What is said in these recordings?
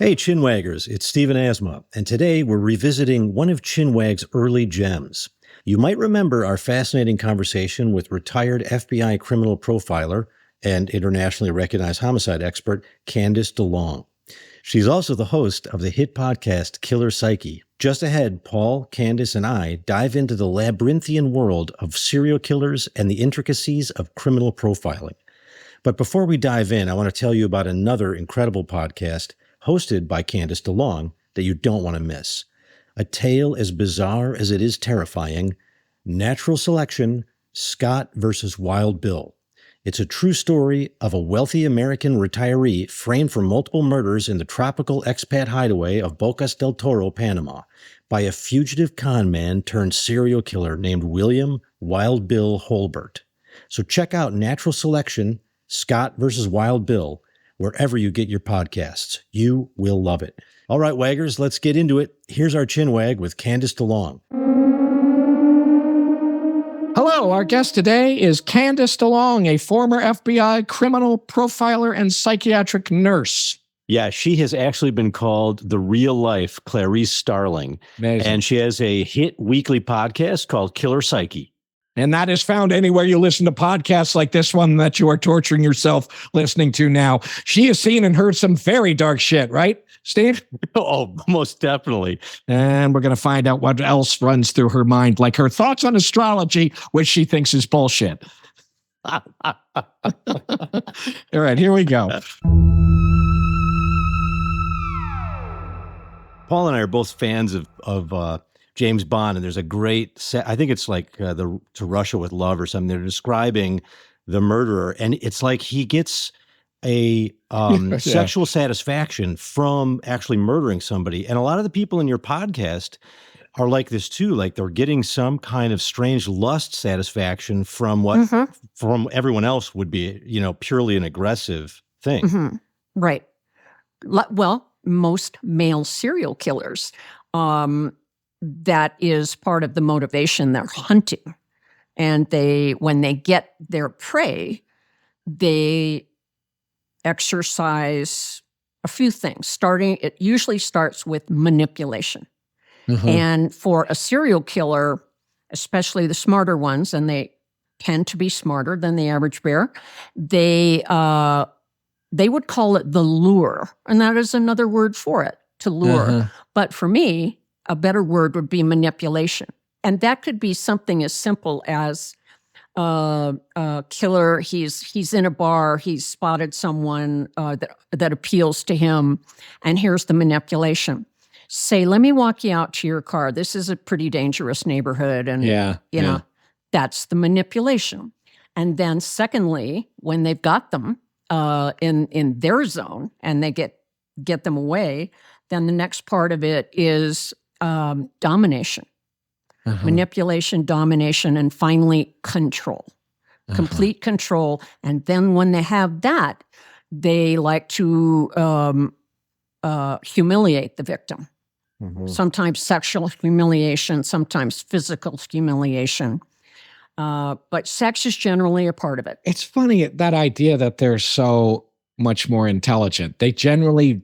Hey, Chinwaggers, it's Stephen Asma, and today we're revisiting one of Chinwag's early gems. You might remember our fascinating conversation with retired FBI criminal profiler and internationally recognized homicide expert, Candice DeLong. She's also the host of the hit podcast, Killer Psyche. Just ahead, Paul, Candice, and I dive into the labyrinthian world of serial killers and the intricacies of criminal profiling. But before we dive in, I want to tell you about another incredible podcast hosted by Candice DeLong that you don't want to miss. A tale as bizarre as it is terrifying, Natural Selection, Scott versus Wild Bill. It's a true story of a wealthy American retiree framed for multiple murders in the tropical expat hideaway of Bocas del Toro, Panama, by a fugitive con man turned serial killer named William Wild Bill Holbert. So check out Natural Selection, Scott versus Wild Bill, wherever you get your podcasts. You will love it. All right, Waggers, let's get into it. Here's our Chinwag with Candice DeLong. Hello, our guest today is Candice DeLong, a former FBI criminal profiler and psychiatric nurse. Yeah, she has actually been called the real-life Clarice Starling. Amazing. And she has a hit weekly podcast called Killer Psyche. And that is found anywhere you listen to podcasts like this one that you are torturing yourself listening to now. She has seen and heard some very dark shit, right, Steve? Oh, most definitely. And we're going to find out what else runs through her mind, like her thoughts on astrology, which she thinks is bullshit. All right, here we go. Paul and I are both fans of James Bond, and there's a great set, I think it's like To Russia with Love or something. They're describing the murderer, and it's like he gets a sexual satisfaction from actually murdering somebody. And a lot of the people in your podcast are like this too, like they're getting some kind of strange lust satisfaction from what from everyone else would be, purely an aggressive thing. Mm-hmm. Right. Well, most male serial killers, that is part of the motivation. They're hunting. And when they get their prey, they exercise a few things. It usually starts with manipulation. Mm-hmm. And for a serial killer, especially the smarter ones, and they tend to be smarter than the average bear, they would call it the lure. And that is another word for it, to lure. Uh-huh. But for me, a better word would be manipulation. And that could be something as simple as a killer, he's in a bar, he's spotted someone that appeals to him, and here's the manipulation. Say, let me walk you out to your car. This is a pretty dangerous neighborhood. And, you know, that's the manipulation. And then secondly, when they've got them in their zone and they get them away, then the next part of it is domination, manipulation, domination, and finally control, complete control. And then when they have that, they like to humiliate the victim. Sometimes sexual humiliation, sometimes physical humiliation. But sex is generally a part of it. It's funny, that idea that they're so much more intelligent. They genuinely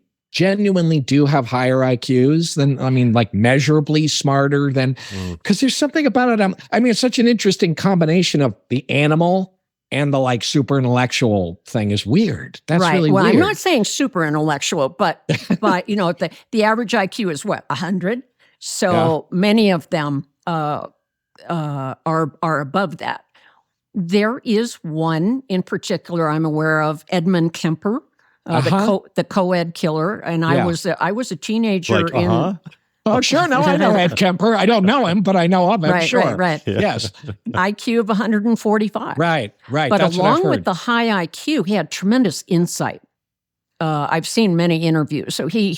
do have higher IQs than, like measurably smarter than, because there's something about it. It's such an interesting combination of the animal and the super intellectual thing is weird. That's right. Really weird. I'm not saying super intellectual, but the average IQ is what, 100? So many of them are above that. There is one in particular I'm aware of, Edmund Kemper. The co-ed killer, and I was a teenager Oh, sure. No, I know Ed Kemper. I don't know him, but I know of him. Right. Yeah. Yes. IQ of 145. Right. But that's along with the high IQ, he had tremendous insight. I've seen many interviews. So he's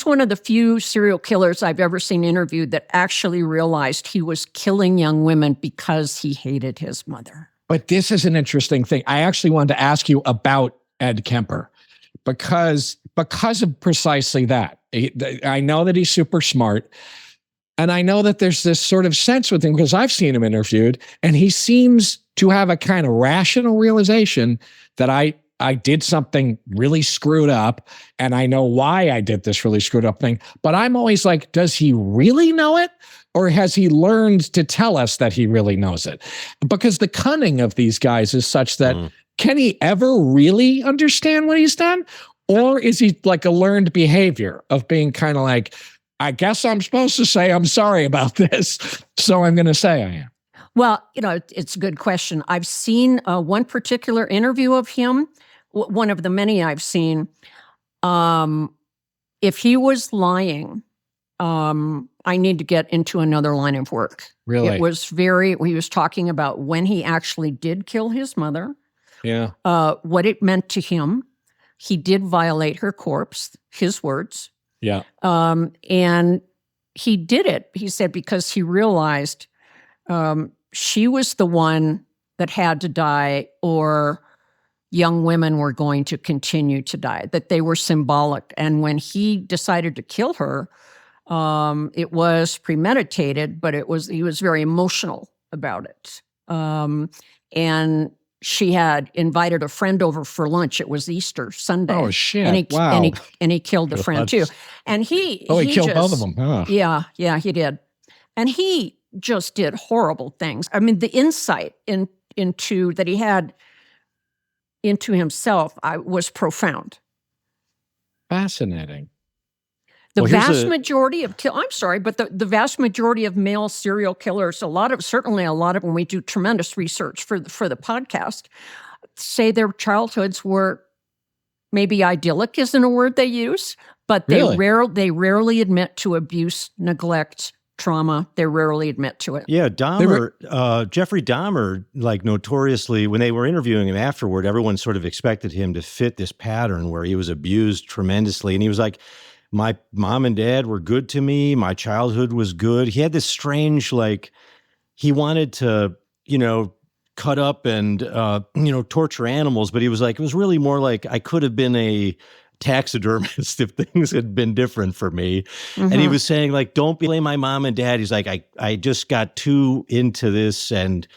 one of the few serial killers I've ever seen interviewed that actually realized he was killing young women because he hated his mother. But this is an interesting thing. I actually wanted to ask you about Ed Kemper because of precisely that. I know that he's super smart, and I know that there's this sort of sense with him because I've seen him interviewed, and he seems to have a kind of rational realization that I I did something really screwed up and I know why I did this really screwed up thing. But I'm always like, does he really know it? Or has he learned to tell us that he really knows it? Because the cunning of these guys is such that can he ever really understand what he's done? Or is he like a learned behavior of being kind of like, I guess I'm supposed to say I'm sorry about this, so I'm going to say I am. Well, it's a good question. I've seen one particular interview of him, one of the many I've seen. If he was lying, I need to get into another line of work. Really? It was he was talking about when he actually did kill his mother. Yeah. What it meant to him. He did violate her corpse, his words. Yeah. And he did it, he said, because he realized she was the one that had to die, or young women were going to continue to die, that they were symbolic. And when he decided to kill her, it was premeditated, but he was very emotional about it. And she had invited a friend over for lunch. It was Easter Sunday. Oh shit! And he killed the friend too. And he killed both of them. Huh. Yeah, he did. And he just did horrible things. I mean, the insight into that he had into himself was profound. Fascinating. The vast majority of the vast majority of male serial killers, certainly a lot of when we do tremendous research for the podcast, say their childhoods were maybe idyllic isn't a word they use, but they rarely admit to abuse, neglect, trauma. They rarely admit to it. Yeah, Jeffrey Dahmer, like notoriously, when they were interviewing him afterward, everyone sort of expected him to fit this pattern where he was abused tremendously, and he was like, my mom and dad were good to me. My childhood was good. He had this strange, like, he wanted to, cut up and, torture animals, but he was like, it was really more like I could have been a taxidermist if things had been different for me. Mm-hmm. And he was saying, like, don't blame my mom and dad. He's like, I just got too into this. And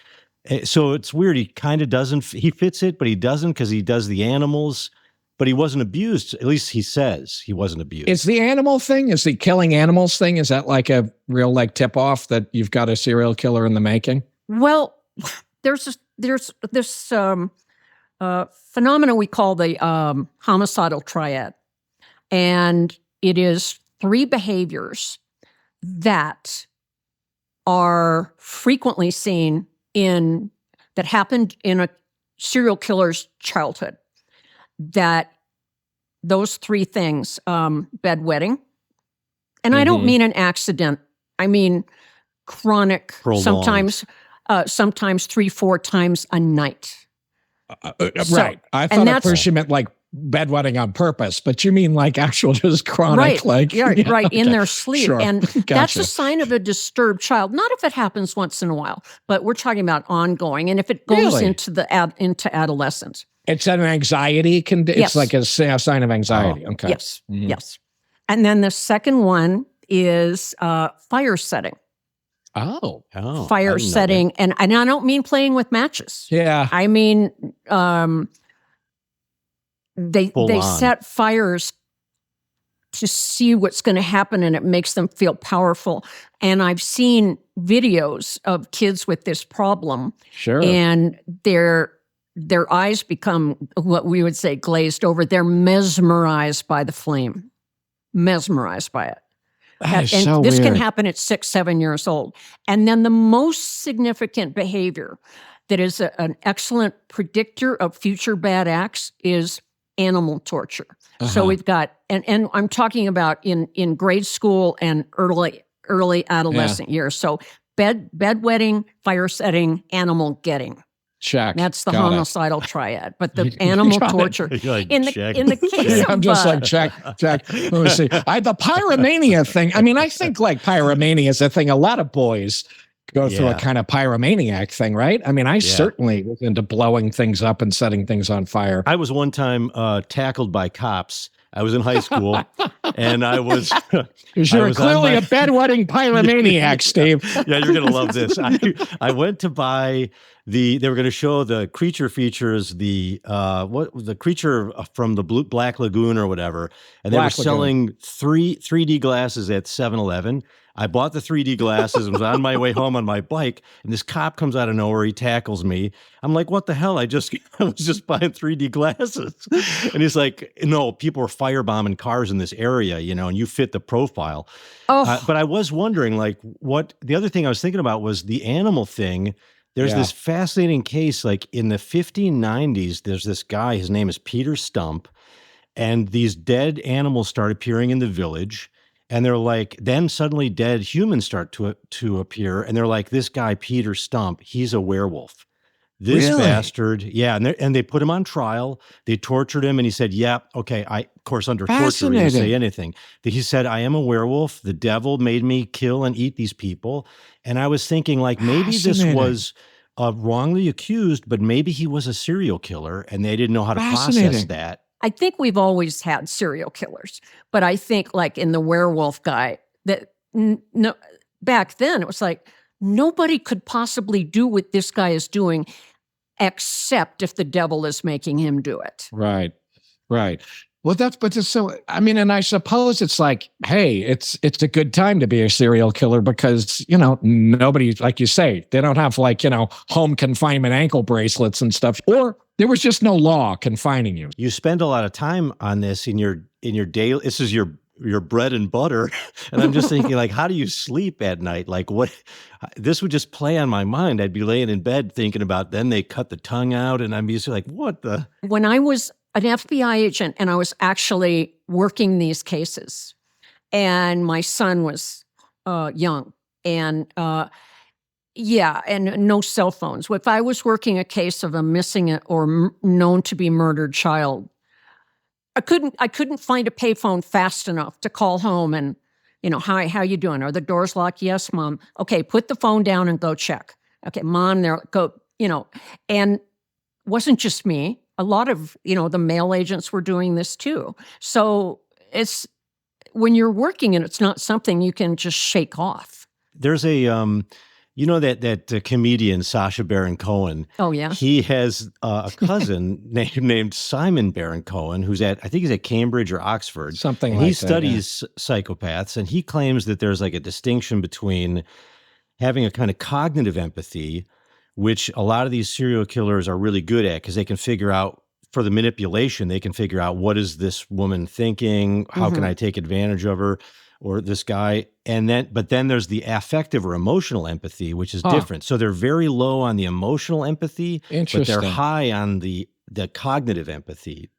so it's weird. He kind of doesn't, he fits it, but he doesn't because he does the animals. But he wasn't abused. At least he says he wasn't abused. Is the animal thing, is the killing animals thing, is that like a real tip off that you've got a serial killer in the making? Well, there's this phenomenon we call the homicidal triad. And it is 3 behaviors that are frequently seen that happened in a serial killer's childhood. That those 3 things, bedwetting, and I don't mean an accident. I mean chronic, prolonged. sometimes 3-4 times a night. Right. I thought at first you meant like bedwetting on purpose, but you mean like actual just chronic, right? Okay. In their sleep, Sure. And Gotcha. That's a sign of a disturbed child. Not if it happens once in a while, but we're talking about ongoing, and if it goes into adolescence. It's an anxiety It's like a sign of anxiety. Okay. Yes. Mm-hmm. Yes. And then the second one is fire setting. Oh. Fire setting. And I don't mean playing with matches. Yeah. I mean, they set fires to see what's going to happen, and it makes them feel powerful. And I've seen videos of kids with this problem. Sure. And their eyes become what we would say glazed over. They're mesmerized by the flame, mesmerized by it. That is and so this weird. can happen at 6-7 years old. And then the most significant behavior that is an excellent predictor of future bad acts is animal torture. So we've got, and I'm talking about in grade school and early adolescent years. So bedwetting, fire setting, animlet getting. Check. That's the homicidal triad. But the animal torture. In the case of... I'm just like, check. Let me see. The pyromania thing. I mean, I think like pyromania is a thing a lot of boys go through a kind of pyromaniac thing, right? I mean, I certainly was into blowing things up and setting things on fire. I was one time tackled by cops, I was in high school, and I was. Because you're clearly a bedwetting pyromaniac, Steve. Yeah, you're gonna love this. I went to buy they were going to show the creature features, the creature from the Black Lagoon or whatever, and they were selling 3D glasses at 7-Eleven. I bought the 3D glasses and was on my way home on my bike, and this cop comes out of nowhere. He tackles me. I'm like, what the hell? I was just buying 3D glasses. And he's like, no, people are firebombing cars in this area, and you fit the profile. Oh. But I was wondering, like, the other thing I was thinking about was the animal thing. There's this fascinating case, like in the 1590s, there's this guy, his name is Peter Stump, and these dead animals start appearing in the village. And they're like, then suddenly dead humans start to appear. And they're like, this guy, Peter Stump, he's a werewolf. This bastard. Yeah. And they put him on trial. They tortured him. And he said, yeah, okay. Of course, under torture, he didn't say anything. He said, I am a werewolf. The devil made me kill and eat these people. And I was thinking, like, maybe this was wrongly accused, but maybe he was a serial killer and they didn't know how to process that. I think we've always had serial killers, but I think like in the werewolf guy that no, back then it was like nobody could possibly do what this guy is doing except if the devil is making him do it. Right. Well, and I suppose it's like, hey, it's a good time to be a serial killer because, nobody, like you say, they don't have like, home confinement ankle bracelets and stuff, or there was just no law confining you. You spend a lot of time on this in your daily, this is your bread and butter. And I'm just thinking, like, how do you sleep at night? Like, what, this would just play on my mind. I'd be laying in bed thinking about, then they cut the tongue out and I'm just like, what the? When I was an FBI agent and I was actually working these cases and my son was young and and no cell phones. If I was working a case of a missing or known to be murdered child, I couldn't find a payphone fast enough to call home and, hi, how you doing? Are the doors locked? Yes, Mom. Okay, put the phone down and go check. Okay, Mom, there, go, and it wasn't just me. A lot of, the mail agents were doing this too. So it's, when you're working and it's not something you can just shake off. There's a, that comedian, Sacha Baron Cohen. Oh, yeah. He has a cousin named Simon Baron Cohen, I think he's at Cambridge or Oxford. Something and like he studies psychopaths, and he claims that there's like a distinction between having a kind of cognitive empathy, which a lot of these serial killers are really good at because they can figure out, for the manipulation, they can figure out what is this woman thinking? How can I take advantage of her or this guy? But then there's the affective or emotional empathy, which is different. So they're very low on the emotional empathy, but they're high on the cognitive empathy.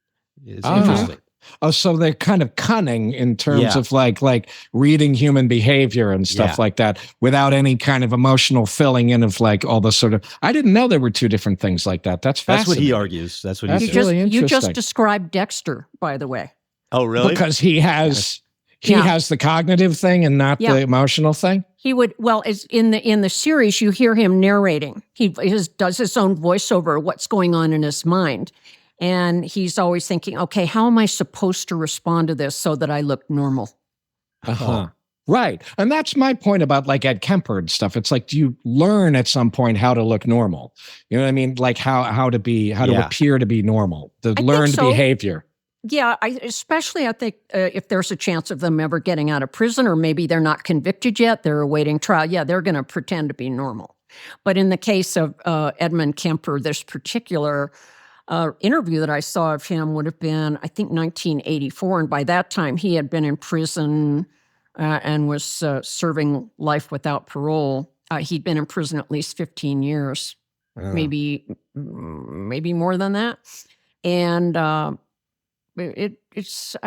It's interesting. Oh, so they're kind of cunning in terms of like reading human behavior and stuff like that without any kind of emotional filling in of like all the sort of, I didn't know there were two different things like that. That's fascinating. That's what he argues. That's what he says. Really interesting. You just described Dexter, by the way. Oh, really? Because he has the cognitive thing and not the emotional thing? He would, in the series, you hear him narrating. He does his own voiceover, what's going on in his mind. And he's always thinking, okay, how am I supposed to respond to this so that I look normal? Right. And that's my point about like Ed Kemper and stuff. It's like, do you learn at some point how to look normal? You know what I mean? Like how to appear to be normal, the learned behavior. Yeah, I think if there's a chance of them ever getting out of prison, or maybe they're not convicted yet, they're awaiting trial, they're going to pretend to be normal. But in the case of Edmund Kemper, this particular interview that I saw of him would have been, I think, 1984. And by that time, he had been in prison and was serving life without parole. He'd been in prison at least 15 years, maybe more than that. And I've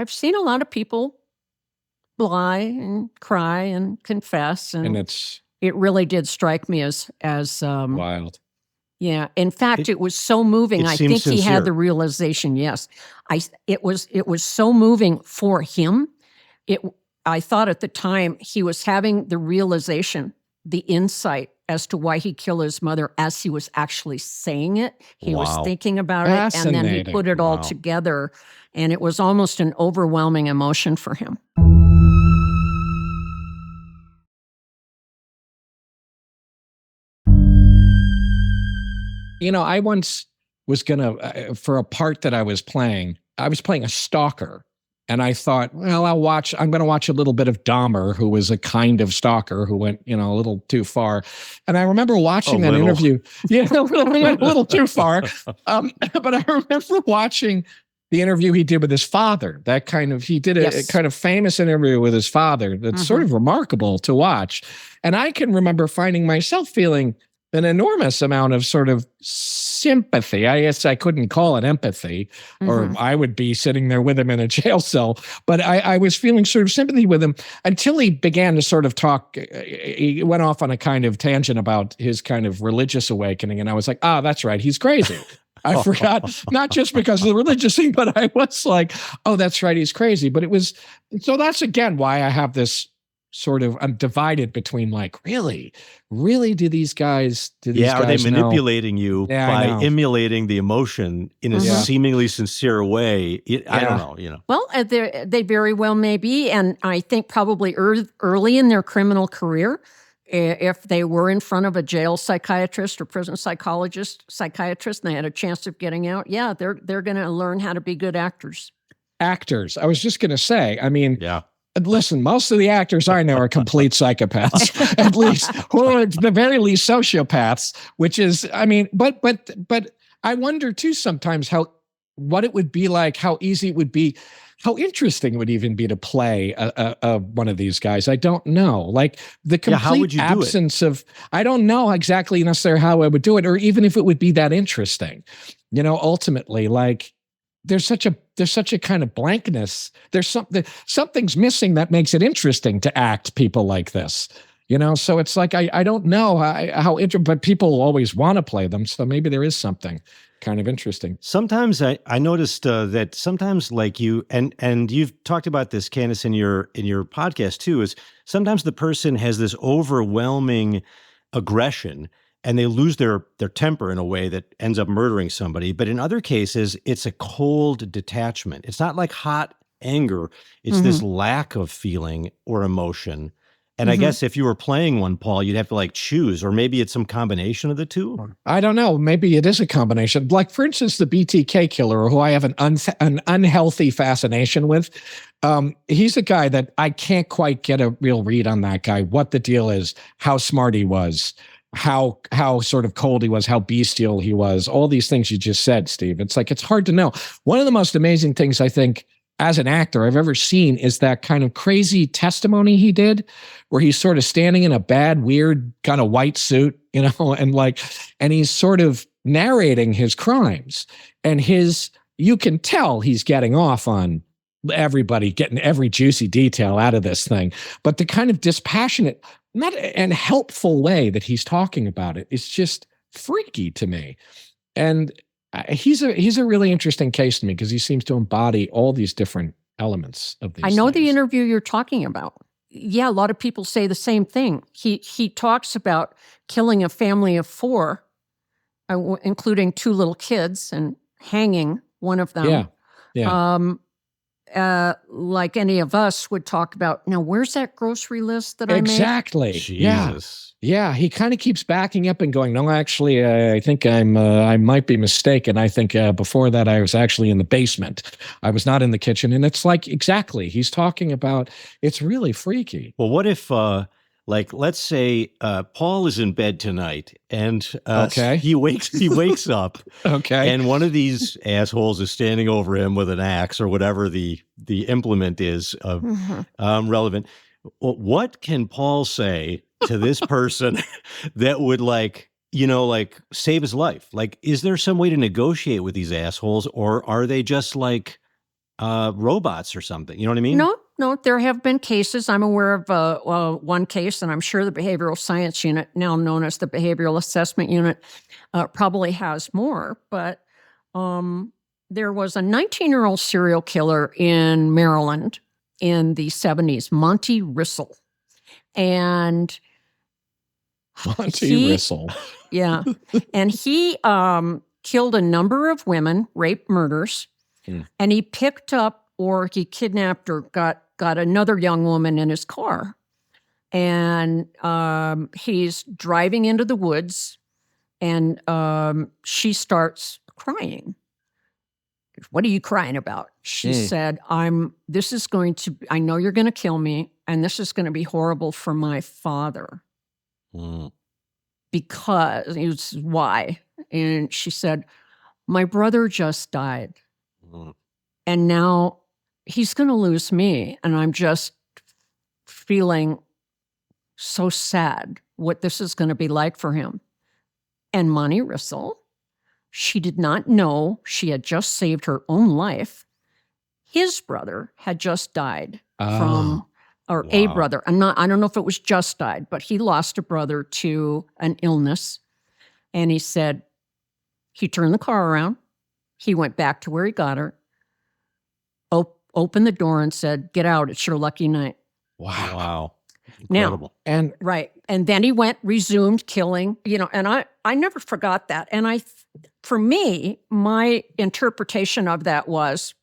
seen a lot of people lie and cry and confess. And it really did strike me as wild. Yeah. In fact, it was so moving. I think he had the realization. Yes. It was so moving for him. I thought at the time he was having the realization, the insight as to why he killed his mother as he was actually saying it. He was Wow. thinking about it, and then he Fascinating. put it all Wow. together, and it was almost an overwhelming emotion for him. You know, I once was gonna for a part that I was playing a stalker. And I thought, well, I'm going to watch a little bit of Dahmer, who was a kind of stalker who went, a little too far. And I remember watching that interview. Yeah, a little too far. But I remember watching the interview he did with his father. He did a kind of famous interview with his father that's sort of remarkable to watch. And I can remember finding myself feeling an enormous amount of sort of sympathy. I guess I couldn't call it empathy, or I would be sitting there with him in a jail cell. But I was feeling sort of sympathy with him until he began to sort of talk. He went off on a kind of tangent about his kind of religious awakening. And I was like, that's right. He's crazy. I forgot, not just because of the religious thing, but I was like, oh, that's right. He's crazy. But so that's again why I have this sort of, I'm divided between like, really do these guys are they manipulating you by emulating the emotion in a seemingly sincere way? I don't know, Well, they very well may be, and I think probably early in their criminal career, if they were in front of a jail psychiatrist or prison psychiatrist, and they had a chance of getting out, they're going to learn how to be good actors. Actors. I was just going to say, listen, most of the actors I know are complete psychopaths, at least, or at the very least sociopaths, which is, but I wonder too sometimes what it would be like, how easy it would be, how interesting it would even be to play one of these guys. I don't know. Like the complete absence of, I don't know exactly necessarily how I would do it, or even if it would be that interesting, ultimately, like, there's such a kind of blankness. There's something's missing that makes it interesting to act people like this, So it's like I don't know but people always want to play them. So maybe there is something kind of interesting. Sometimes I noticed that sometimes, like you and you've talked about this, Candice, in your podcast too, is sometimes the person has this overwhelming aggression and they lose their temper in a way that ends up murdering somebody. But in other cases, it's a cold detachment. It's not like hot anger. It's this lack of feeling or emotion. And I guess if you were playing one, Paul, you'd have to like choose, or maybe it's some combination of the two. I don't know. Maybe it is a combination. Like, for instance, the BTK killer, who I have an unhealthy fascination with. He's a guy that I can't quite get a real read on that guy, what the deal is, how smart he was, how sort of cold he was, how bestial he was, all these things you just said, Steve. It's like, it's hard to know. One of the most amazing things I think as an actor I've ever seen is that kind of crazy testimony he did where he's sort of standing in a bad, weird kind of white suit, and he's sort of narrating his crimes, and you can tell he's getting off on everybody, getting every juicy detail out of this thing. But the kind of dispassionate and helpful way that he's talking about it is just freaky to me. And he's a really interesting case to me because he seems to embody all these different elements of these. I know the interview you're talking about. Yeah, a lot of people say the same thing. He talks about killing a family of 4, including 2 little kids, and hanging one of them. Yeah. Like any of us would talk about, now where's that grocery list that I made? Exactly. Jesus. Yeah. He kind of keeps backing up and going, no, actually, I think I might be mistaken. I think before that I was actually in the basement. I was not in the kitchen. And it's like, exactly. He's talking about, it's really freaky. Well, what if, let's say Paul is in bed tonight and he wakes up and one of these assholes is standing over him with an axe or whatever the implement is relevant. What can Paul say to this person that would save his life? Like, is there some way to negotiate with these assholes, or are they just like robots or something? You know what I mean? No, there have been cases. I'm aware of one case, and I'm sure the Behavioral Science Unit, now known as the Behavioral Assessment Unit, probably has more. But there was a 19-year-old serial killer in Maryland in the 70s, Monty Rissell. And Monty Rissel. Yeah. And he killed a number of women, rape murders, and he picked up or he kidnapped or got another young woman in his car. And he's driving into the woods and she starts crying. What are you crying about? She said, I know you're going to kill me and this is going to be horrible for my father. Because it was why. And she said, my brother just died. And now he's going to lose me. And I'm just feeling so sad what this is going to be like for him. And Monty Rissel, she did not know she had just saved her own life. His brother had just died a brother. I don't know if it was just died, but he lost a brother to an illness. And he said, he turned the car around. He went back to where he got her, opened the door and said, get out. It's your lucky night. Wow. Incredible. Now, and then he resumed killing, and I never forgot that. And for me, my interpretation of that was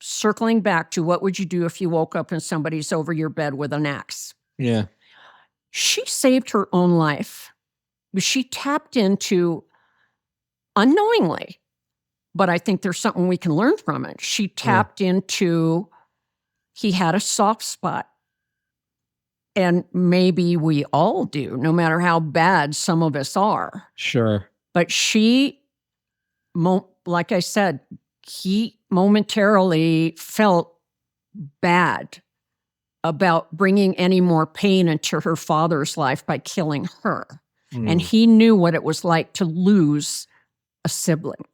circling back to what would you do if you woke up and somebody's over your bed with an axe? Yeah. She saved her own life. She tapped into, unknowingly, but I think there's something we can learn from it. She tapped into, he had a soft spot. And maybe we all do, no matter how bad some of us are. Sure. But like I said, he momentarily felt bad about bringing any more pain into her father's life by killing her. And he knew what it was like to lose a sibling,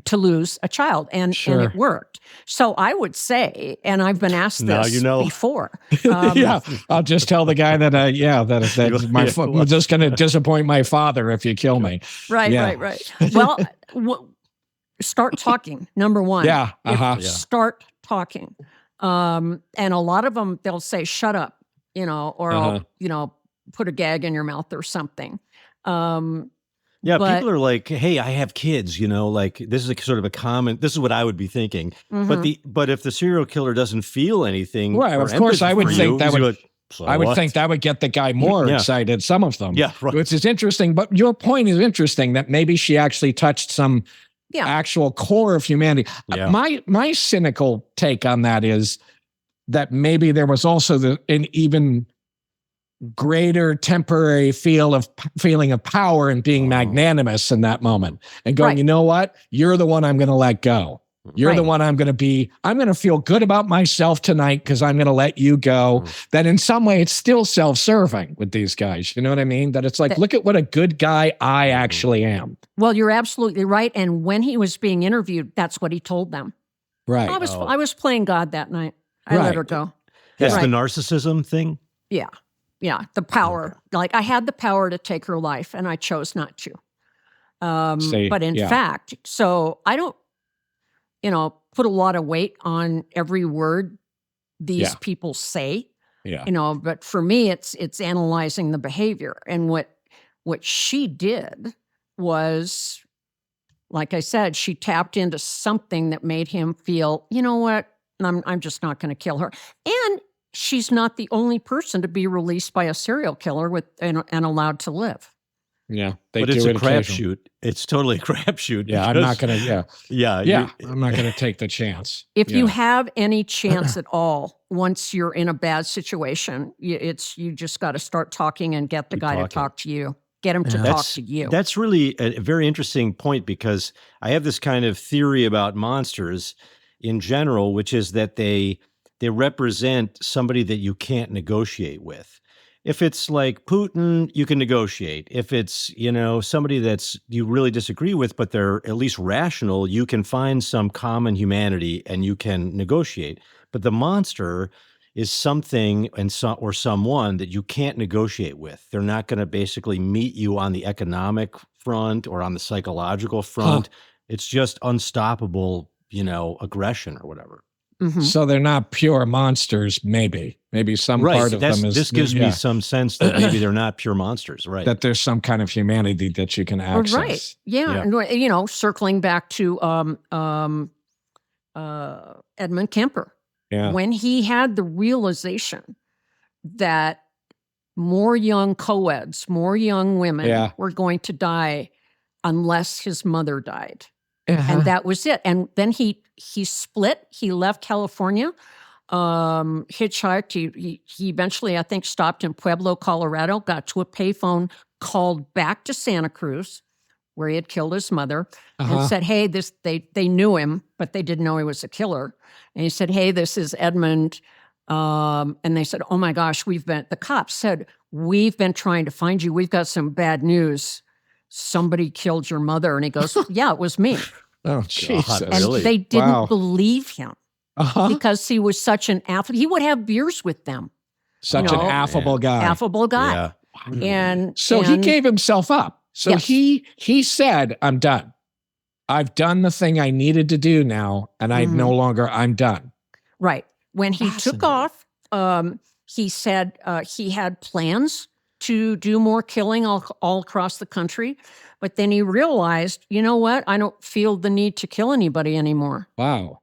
to lose a child, and it worked. So I would say, and I've been asked this before. I'll just tell the guy that, I'm just going to disappoint my father if you kill me. Right. Well, start talking, number one. Start talking. And a lot of them, they'll say, shut up, or I'll, put a gag in your mouth or something. People are like, hey, I have kids, like this is sort of a common, this is what I would be thinking. But if the serial killer doesn't feel anything, right, of course, I would think that would, think that would get the guy more excited, some of them. Yeah, right. Which is interesting, but your point is interesting that maybe she actually touched some actual core of humanity. Yeah. My cynical take on that is that maybe there was also an even greater temporary feeling of power and being magnanimous in that moment and going, you know what? You're the one I'm going to let go. You're the one I'm going to feel good about myself tonight because I'm going to let you go. That in some way it's still self-serving with these guys. You know what I mean? That it's like, look at what a good guy I actually am. Well, you're absolutely right. And when he was being interviewed, that's what he told them. Right. I was playing God that night. I let her go. That's the narcissism thing? Yeah. Yeah, the power. Like I had the power to take her life and I chose not to. But in fact, so I don't, put a lot of weight on every word these people say. Yeah. But for me, it's analyzing the behavior. And what she did was, like I said, she tapped into something that made him feel, you know what, I'm just not going to kill her. And she's not the only person to be released by a serial killer and allowed to live. Yeah, but it's a crapshoot. It's totally a crapshoot. Yeah, I'm not going to. Yeah. I'm not going to take the chance. If you have any chance at all, once you're in a bad situation, you just got to start talking and get the guy to talk to you. Get him to talk to you. That's really a very interesting point because I have this kind of theory about monsters in general, which is that they represent somebody that you can't negotiate with. If it's like Putin, you can negotiate. If it's, somebody that's you really disagree with, but they're at least rational, you can find some common humanity and you can negotiate. But the monster is something or someone that you can't negotiate with. They're not going to basically meet you on the economic front or on the psychological front. It's just unstoppable, aggression or whatever. Mhm. So they're not pure monsters, maybe. Maybe some part of them is... This gives me some sense that maybe they're not pure monsters, right? That there's some kind of humanity that you can access. Right. Yeah. And, circling back to Edmund Kemper. Yeah. When he had the realization that more young co-eds, more young women were going to die unless his mother died. And that was it. And then he split. He left California, hitchhiked. He eventually, I think, stopped in Pueblo, Colorado, got to a payphone, called back to Santa Cruz, where he had killed his mother, and said, hey, they knew him, but they didn't know he was a killer. And he said, hey, this is Edmund. And they said, oh my gosh, the cops said, we've been trying to find you. We've got some bad news. Somebody killed your mother. And he goes, yeah, it was me. Oh, Jesus. And they didn't believe him because he was such an athlete. He would have beers with them. Such an affable guy. Affable guy. Yeah. And he gave himself up. So he said, I'm done. I've done the thing I needed to do now, and I'm done. Right. When he took off, he said he had plans to do more killing all across the country. But then he realized, you know what? I don't feel the need to kill anybody anymore. Wow.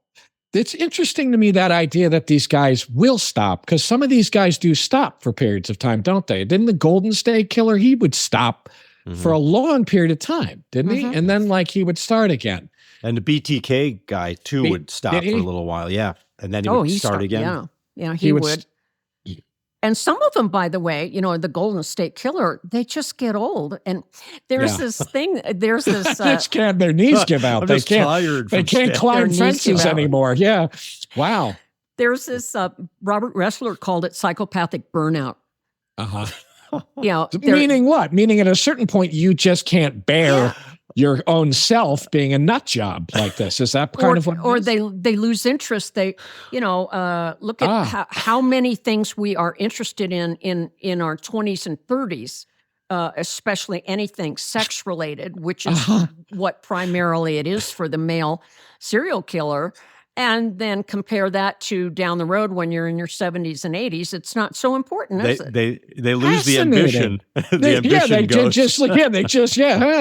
It's interesting to me, that idea that these guys will stop, because some of these guys do stop for periods of time, don't they? Didn't the Golden State Killer, he would stop for a long period of time, didn't he? And then he would start again. And the BTK guy too would stop for a little while. Yeah. And then he would start again. Yeah, he would. And some of them, by the way, the Golden State Killer, they just get old. And there's this thing, their knees give out. They can't climb fences anymore. Yeah. Wow. There's this, Robert Ressler called it psychopathic burnout. Meaning what? Meaning at a certain point, you just can't bear your own self being a nut job like this. Is that kind of what? Or they lose interest. They, look at how many things we are interested in our 20s and 30s, especially anything sex related, which is what primarily it is for the male serial killer. And then compare that to down the road when you're in your 70s and 80s. It's not so important, is it? They lose the ambition. The ambition goes.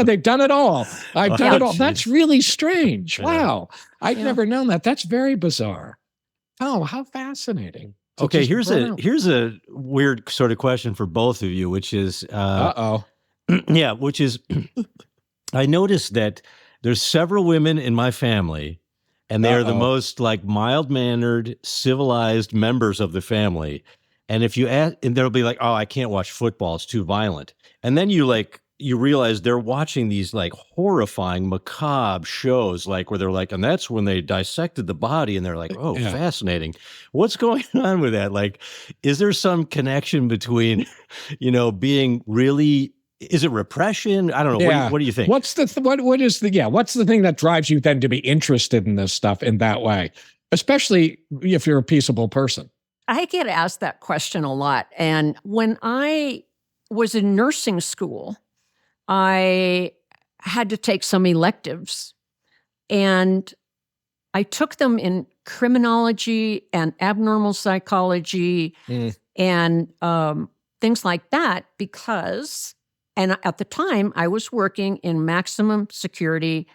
They've done it all. I've done it all. That's really strange. Wow. I've never known that. That's very bizarre. Oh, how fascinating. Okay, here's a weird sort of question for both of you, which is which is I noticed that there's several women in my family, and they are the most mild-mannered, civilized members of the family. And if you ask, and they'll be like, "Oh, I can't watch football; it's too violent." And then you realize they're watching these horrifying, macabre shows, where they're and that's when they dissected the body, and they're like, "Oh, fascinating! What's going on with that? Is there some connection between, being really?" Is it repression? I don't know. Yeah. What do you think? What's the thing that drives you then to be interested in this stuff in that way, especially if you're a peaceable person? I get asked that question a lot. And when I was in nursing school, I had to take some electives, and I took them in criminology and abnormal psychology and things like that because... And at the time, I was working in maximum security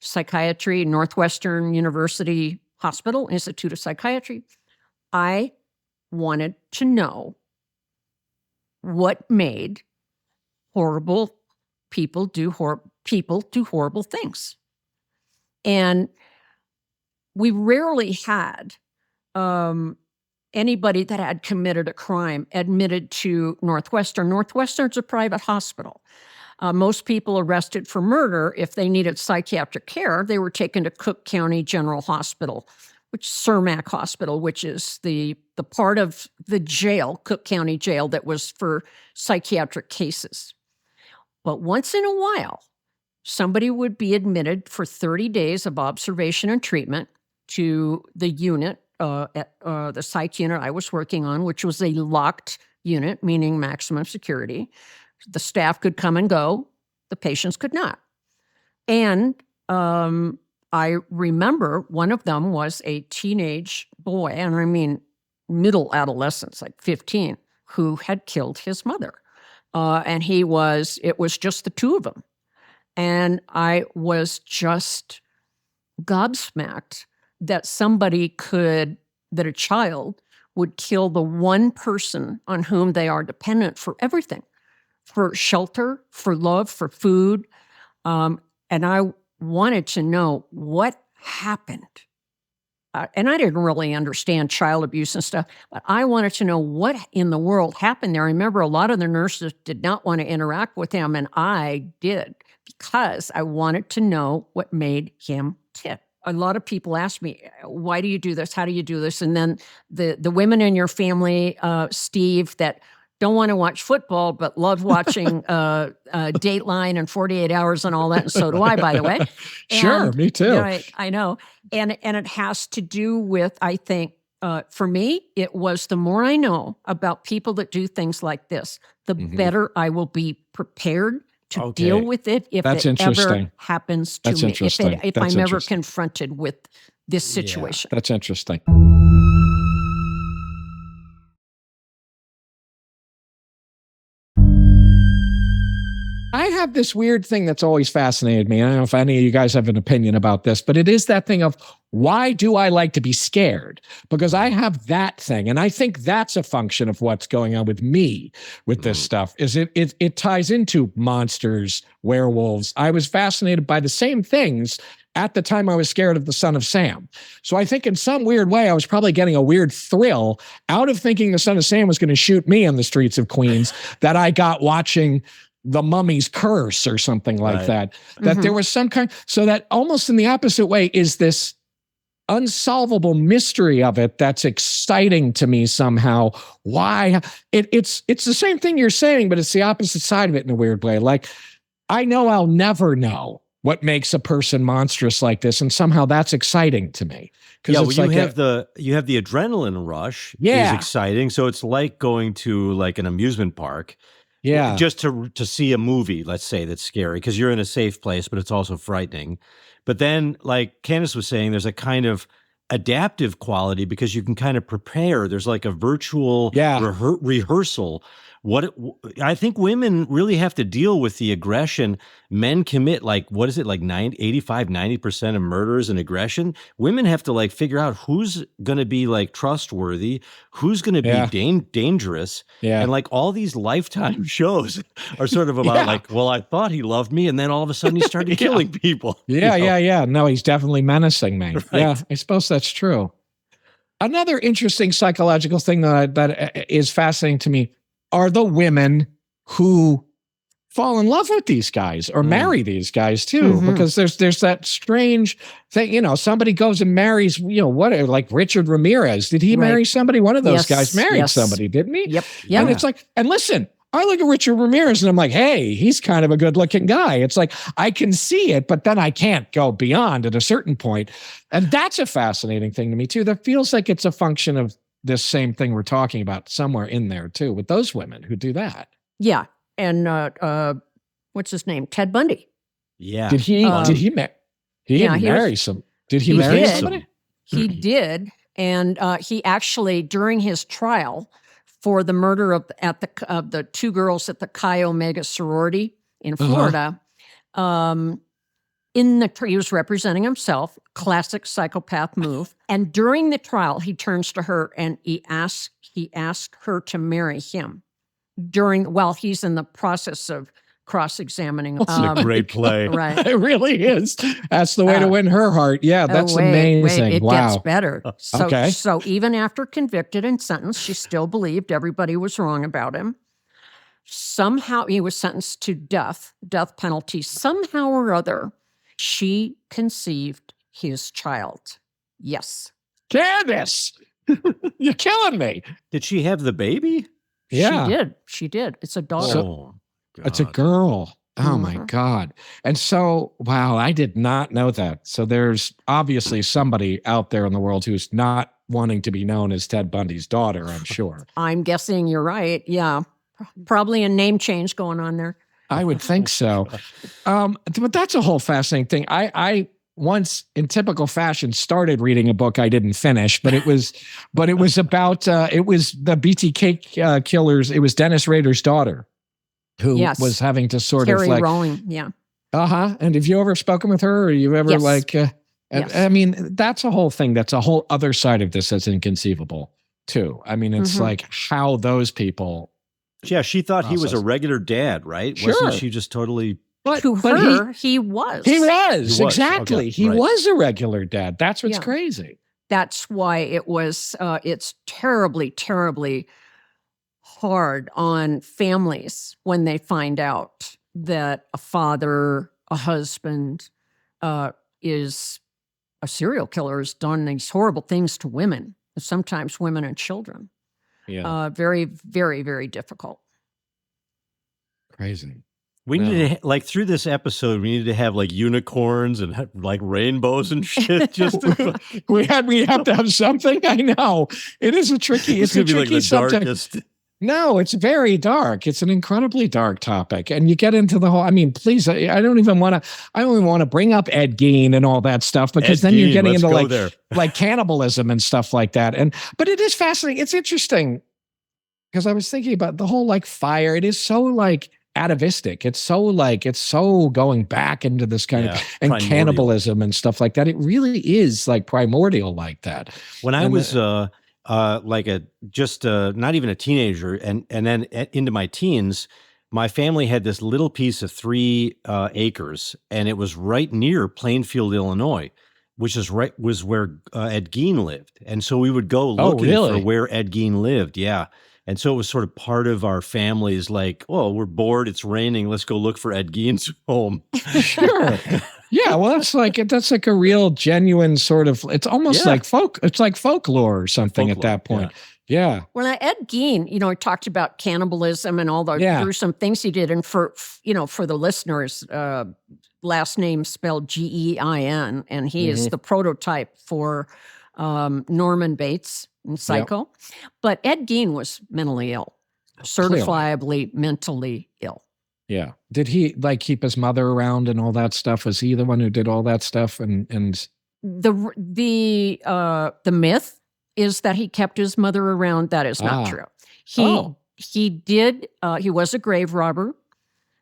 psychiatry, Northwestern University Hospital, Institute of Psychiatry. I wanted to know what made horrible people do horrible things. And we rarely had anybody that had committed a crime admitted to Northwestern. Northwestern's a private hospital. Most people arrested for murder, if they needed psychiatric care, they were taken to Cook County General Hospital, which is Cermak Hospital, which is the part of the jail, Cook County Jail, that was for psychiatric cases. But once in a while, somebody would be admitted for 30 days of observation and treatment to the unit, at the psych unit I was working on, which was a locked unit, meaning maximum security. The staff could come and go. The patients could not. And I remember one of them was a teenage boy, and I mean middle adolescence, like 15, who had killed his mother. And it was just the two of them. And I was just gobsmacked that that a child would kill the one person on whom they are dependent for everything, for shelter, for love, for food. And I wanted to know what happened. And I didn't really understand child abuse and stuff, but I wanted to know what in the world happened there. I remember a lot of the nurses did not want to interact with him, and I did because I wanted to know what made him tick. A lot of people ask me, why do you do this? How do you do this? And then the women in your family, Steve, that don't want to watch football, but love watching Dateline and 48 Hours and all that. And so do I, by the way. Sure, me too. Right, I know. And it has to do with, I think, for me, it was the more I know about people that do things like this, the better I will be prepared to deal with it if it ever happens to me. If I'm ever confronted with this situation. That's interesting. I have this weird thing that's always fascinated me. I don't know if any of you guys have an opinion about this, but it is that thing of, why do I like to be scared? Because I have that thing. And I think that's a function of what's going on with me with this stuff, is it ties into monsters, werewolves. I was fascinated by the same things at the time I was scared of the Son of Sam. So I think in some weird way, I was probably getting a weird thrill out of thinking the Son of Sam was going to shoot me on the streets of Queens that I got watching The Mummy's Curse or something like that. That there was some kind, so that almost in the opposite way is this unsolvable mystery of it that's exciting to me somehow. Why? It's the same thing you're saying, but it's the opposite side of it in a weird way. Like, I know I'll never know what makes a person monstrous like this, and somehow that's exciting to me. Yeah, well, you have the adrenaline rush is exciting. So it's like going to like an amusement park. Yeah, just to see a movie, let's say, that's scary because you're in a safe place, but it's also frightening. But then, like Candice was saying, there's a kind of adaptive quality because you can kind of prepare. There's like a virtual rehearsal. I think women really have to deal with the aggression. Men commit like, what is it, like 90% of murders and aggression. Women have to like figure out who's going to be like trustworthy, who's going to be dangerous. Yeah. And like all these Lifetime shows are sort of about like, well, I thought he loved me. And then all of a sudden he started killing people. Yeah. No, he's definitely menacing me. Right. Yeah, I suppose that's true. Another interesting psychological thing that is fascinating to me are the women who fall in love with these guys or marry these guys too, because there's that strange thing, somebody goes and marries, like Richard Ramirez. Did he marry somebody? One of those guys married somebody, didn't he? Yep. Yeah. And it's like, and listen, I look at Richard Ramirez and I'm like, hey, he's kind of a good looking guy. It's like, I can see it, but then I can't go beyond at a certain point. And that's a fascinating thing to me too. That feels like it's a function of this same thing we're talking about somewhere in there too, with those women who do that. Yeah. And what's his name? Ted Bundy. Yeah. Did he marry somebody? He did. And he actually, during his trial for the murder of the two girls at the Chi Omega sorority in Florida, he was representing himself, classic psychopath move. And during the trial, he turns to her and he asked her to marry him while he's in the process of cross-examining. That's a great play. Right. It really is. That's the way to win her heart. Yeah, that's amazing. It gets better. Okay. So even after convicted and sentenced, she still believed everybody was wrong about him. Somehow he was sentenced to death penalty. Somehow or other, she conceived his child. Yes. Candice, you're killing me. Did she have the baby? Yeah. She did. It's a daughter. It's a girl. Oh my God. And so, wow, I did not know that. So there's obviously somebody out there in the world who's not wanting to be known as Ted Bundy's daughter, I'm sure. I'm guessing you're right. Yeah. Probably a name change going on there. I would think so. But that's a whole fascinating thing. I once in typical fashion started reading a book I didn't finish, but it was about it was the BTK killers. It was Dennis Rader's daughter who was having to sort Carrie of like Rowling, yeah. And have you ever spoken with her, or you ever I mean, that's a whole thing. That's a whole other side of this that's inconceivable too. I mean, it's like how those people. Yeah, she thought he was a regular dad, right? Sure. Wasn't she just totally? But to her, he was. He was, exactly. Okay, he was a regular dad. That's what's crazy. That's why it was. It's terribly, terribly hard on families when they find out that a father, a husband, is a serial killer, has done these horrible things to women, sometimes women and children. Yeah. Very, very, very difficult. Crazy. We needed to, like, through this episode, we needed to have like unicorns and like rainbows and shit. Just to, we have to have something. I know it is a tricky. It's a gonna be tricky like the subject. darkest. No, it's very dark. It's an incredibly dark topic, and you get into the whole. I mean, please, I don't even want to bring up Ed Gein and all that stuff because then you're getting into like cannibalism and stuff like that. But it is fascinating. It's interesting because I was thinking about the whole like fire. It is so like atavistic. It's so going back into this kind of and primordial. Cannibalism and stuff like that. It really is like primordial like that. When I was like not even a teenager and then into my teens, my family had this little piece of 3 acres, and it was right near Plainfield, Illinois, which was where Ed Gein lived. And so we would go looking for where Ed Gein lived. Yeah. And so it was sort of part of our family's like, oh, we're bored, it's raining, let's go look for Ed Gein's home. Sure. Yeah, well, that's like a real genuine sort of, it's almost like folklore or something at that point. Yeah. Well, now Ed Gein, he talked about cannibalism and all the gruesome things he did. And for the listeners, last name spelled Gein, and he is the prototype for Norman Bates in Psycho. Yep. But Ed Gein was mentally ill, certifiably mentally ill. Yeah. Did he like keep his mother around and all that stuff? Was he the one who did all that stuff? And the myth is that he kept his mother around. That is not true. He did. He was a grave robber.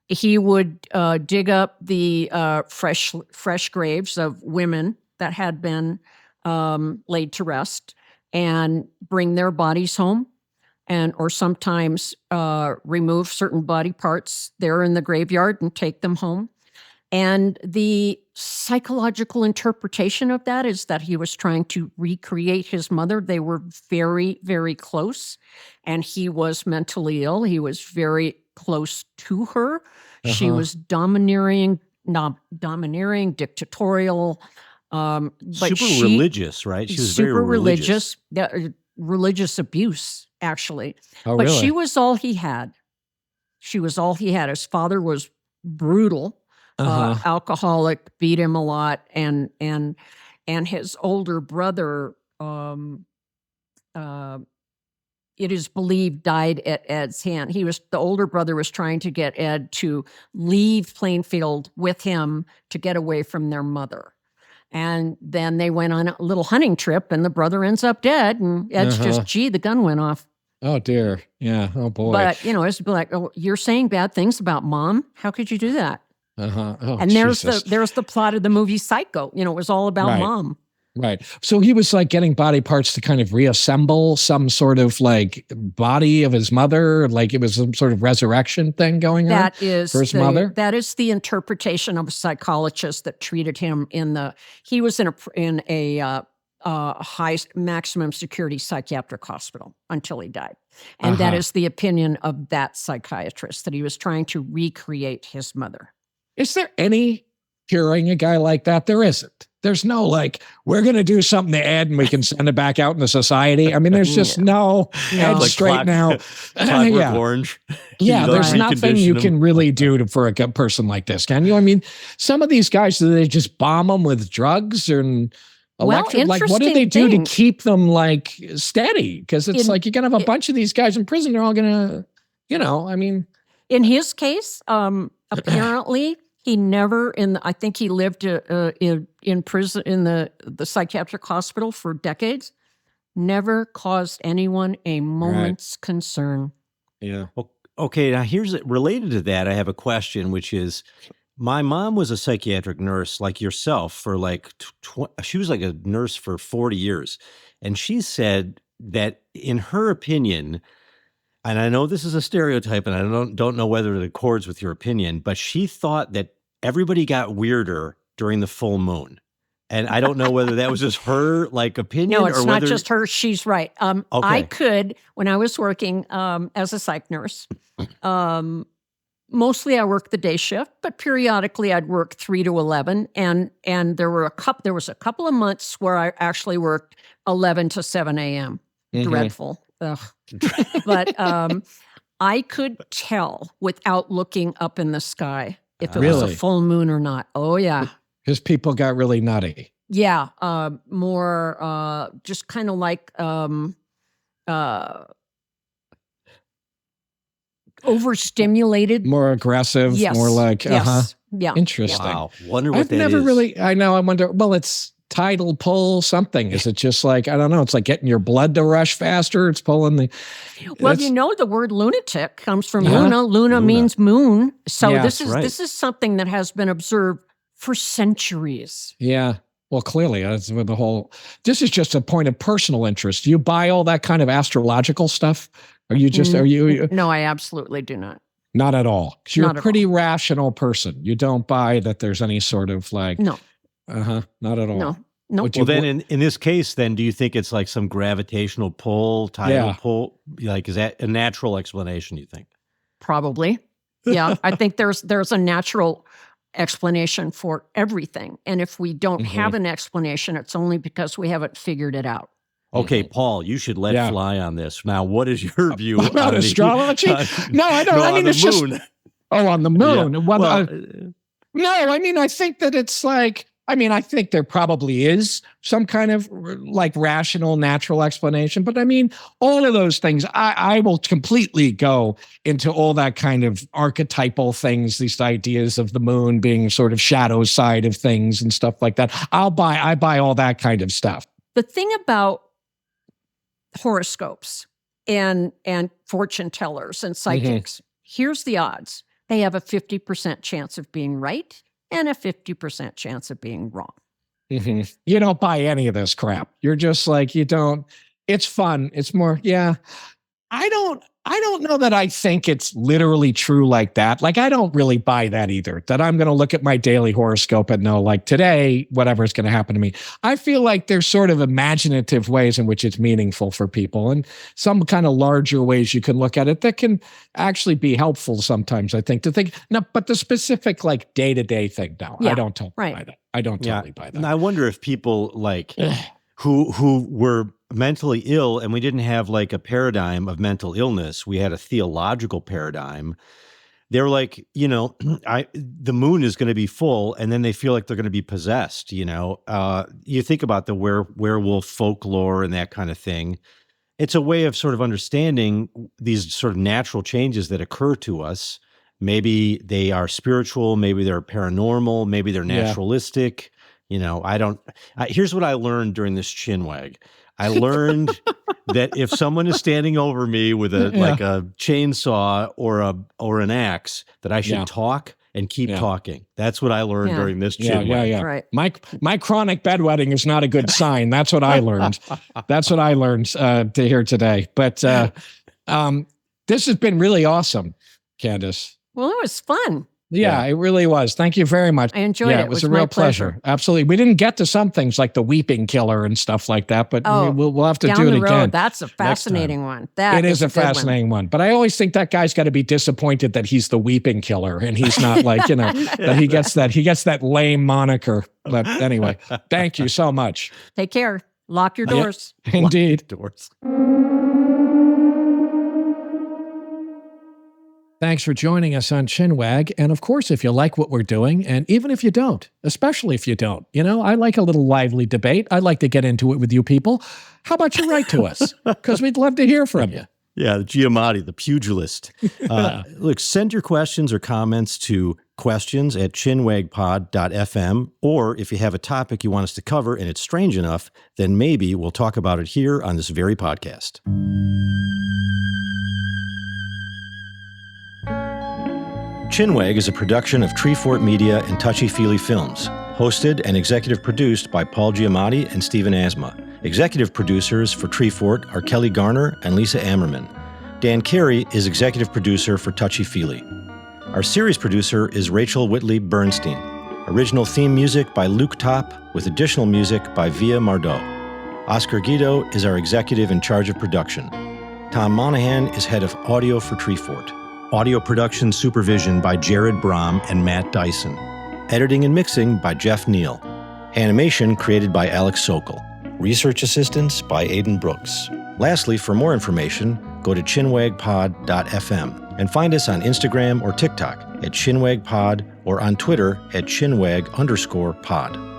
He would dig up the fresh graves of women that had been laid to rest and bring their bodies home, or sometimes remove certain body parts there in the graveyard and take them home. And the psychological interpretation of that is that he was trying to recreate his mother. They were very, very close, and he was mentally ill. He was very close to her. She was domineering, dictatorial. But super religious, right? She was super very religious. Religious abuse, actually. Oh, but really? she was all he had. His father was brutal, alcoholic, beat him a lot, and his older brother, it is believed, died at Ed's hand. The older brother was trying to get Ed to leave Plainfield with him to get away from their mother. And then they went on a little hunting trip, and the brother ends up dead, and Ed's just, the gun went off. Oh, dear. Yeah. Oh, boy. But, it's like, oh, you're saying bad things about mom? How could you do that? Oh, and there's the plot of the movie Psycho. It was all about mom. Right. So he was like getting body parts to kind of reassemble some sort of like body of his mother, like it was some sort of resurrection thing going on for his mother. That is the interpretation of a psychologist that treated him he was in a high maximum security psychiatric hospital until he died. And that is the opinion of that psychiatrist, that he was trying to recreate his mother. Is there any curing a guy like that? There isn't. There's no like, we're going to do something to Ed and we can send it back out into society. I mean, there's just no Ed like straight now. Orange. Yeah, there's nothing you can really do for a person like this, can you? I mean, some of these guys, do they just bomb them with drugs and electric? Like, what do they do to keep them like steady? Because it's like you're going to have a bunch of these guys in prison. They're all going to, I mean. In his case, apparently, he never I think he lived in in prison, in the psychiatric hospital for decades, never caused anyone a moment's concern. Yeah. Okay, now here's related to that. I have a question, which is, my mom was a psychiatric nurse like yourself for like, she was like a nurse for 40 years. And she said that in her opinion, and I know this is a stereotype and I don't know whether it accords with your opinion, but she thought that everybody got weirder during the full moon. And I don't know whether that was just her like opinion. No, it's or not whether... just her. She's right. Okay. I could, when I was working as a psych nurse, mostly I worked the day shift, but periodically I'd work 3 to 11. And there was a couple of months where I actually worked 11 to 7 a.m. Mm-hmm. Dreadful. Ugh. But I could tell without looking up in the sky if it was a full moon or not. Oh, yeah. Because people got really nutty. Yeah. More just kind of like overstimulated. More aggressive. Yes. More like, yes. Yeah. Interesting. Wow. Wonder what I've that never is. really, I know, I wonder, well, it's tidal pull something. Is it just like, I don't know, it's like getting your blood to rush faster? It's pulling the... Well, you know, the word lunatic comes from Luna. Luna means moon. So this is something that has been observed for centuries. Yeah. Well, clearly, that's with the whole... This is just a point of personal interest. Do you buy all that kind of astrological stuff? Are you just... Are you? No, I absolutely do not. Not at all. 'Cause you're Not a at pretty rational person. You don't buy that there's any sort of like... No. Not at all. No. No. Well, then in this case, then, do you think it's like some gravitational pull, tidal pull? Like, is that a natural explanation, you think? Probably. Yeah. I think there's a natural explanation for everything. And if we don't have an explanation, it's only because we haven't figured it out. Okay, Paul, you should let fly on this. Now, what is your view about astrology? No, I don't. No, I mean, it's moon. just... Oh, on the moon. Yeah. Well, no, I mean, I think that it's like... I mean, I think there probably is some kind of like rational, natural explanation. But I mean, all of those things, I will completely go into all that kind of archetypal things, these ideas of the moon being sort of shadow side of things and stuff like that. I buy all that kind of stuff. The thing about horoscopes and fortune tellers and psychics, here's the odds. They have a 50% chance of being right and a 50% chance of being wrong. You don't buy any of this crap. You're just like, you don't, it's fun. It's more, I don't know that I think it's literally true like that. Like, I don't really buy that either, that I'm going to look at my daily horoscope and know like today, whatever's going to happen to me. I feel like there's sort of imaginative ways in which it's meaningful for people and some kind of larger ways you can look at it that can actually be helpful sometimes, I think, to think, no, but the specific like day-to-day thing, no, I don't totally buy that. I don't totally buy that. And I wonder if people like who were mentally ill, and we didn't have like a paradigm of mental illness. We had a theological paradigm. They're like, you know, the moon is going to be full, and then they feel like they're going to be possessed. You know, you think about the werewolf folklore and that kind of thing. It's a way of sort of understanding these sort of natural changes that occur to us. Maybe they are spiritual, maybe they're paranormal, maybe they're naturalistic. You know, here's what I learned during this Chinwag. I learned that if someone is standing over me with like a chainsaw or an axe, that I should talk and keep talking. That's what I learned during this Chinwag. Right. My chronic bedwetting is not a good sign. That's what I learned. That's what I learned to hear today. But this has been really awesome, Candice. Well, it was fun. Yeah, it really was. Thank you very much. I enjoyed it. It was a real pleasure. Absolutely. We didn't get to some things like the weeping killer and stuff like that, but we'll have to do it again. That's a fascinating one. It is a fascinating one. But I always think that guy's got to be disappointed that he's the weeping killer and he's not like, you know, that he gets that lame moniker. But anyway, thank you so much. Take care. Lock your doors. Indeed. Lock doors. Thanks for joining us on Chinwag. And of course, if you like what we're doing, and even if you don't, especially if you don't, you know, I like a little lively debate. I like to get into it with you people. How about you write to us? Because we'd love to hear from you. Yeah, the Giamatti, the pugilist. Look, send your questions or comments to questions at chinwagpod.fm, or if you have a topic you want us to cover and it's strange enough, then maybe we'll talk about it here on this very podcast. Chinwag is a production of Treefort Media and Touchy Feely Films, hosted and executive produced by Paul Giamatti and Stephen Asma. Executive producers for Treefort are Kelly Garner and Lisa Ammerman. Dan Carey is executive producer for Touchy Feely. Our series producer is Rachel Whitley Bernstein. Original theme music by Luke Top, with additional music by Via Mardot. Oscar Guido is our executive in charge of production. Tom Monahan is head of audio for Treefort. Audio production supervision by Jared Brom and Matt Dyson. Editing and mixing by Jeff Neal. Animation created by Alex Sokol. Research assistance by Aidan Brooks. Lastly, for more information, go to chinwagpod.fm and find us on Instagram or TikTok at chinwagpod or on Twitter at chinwag_pod.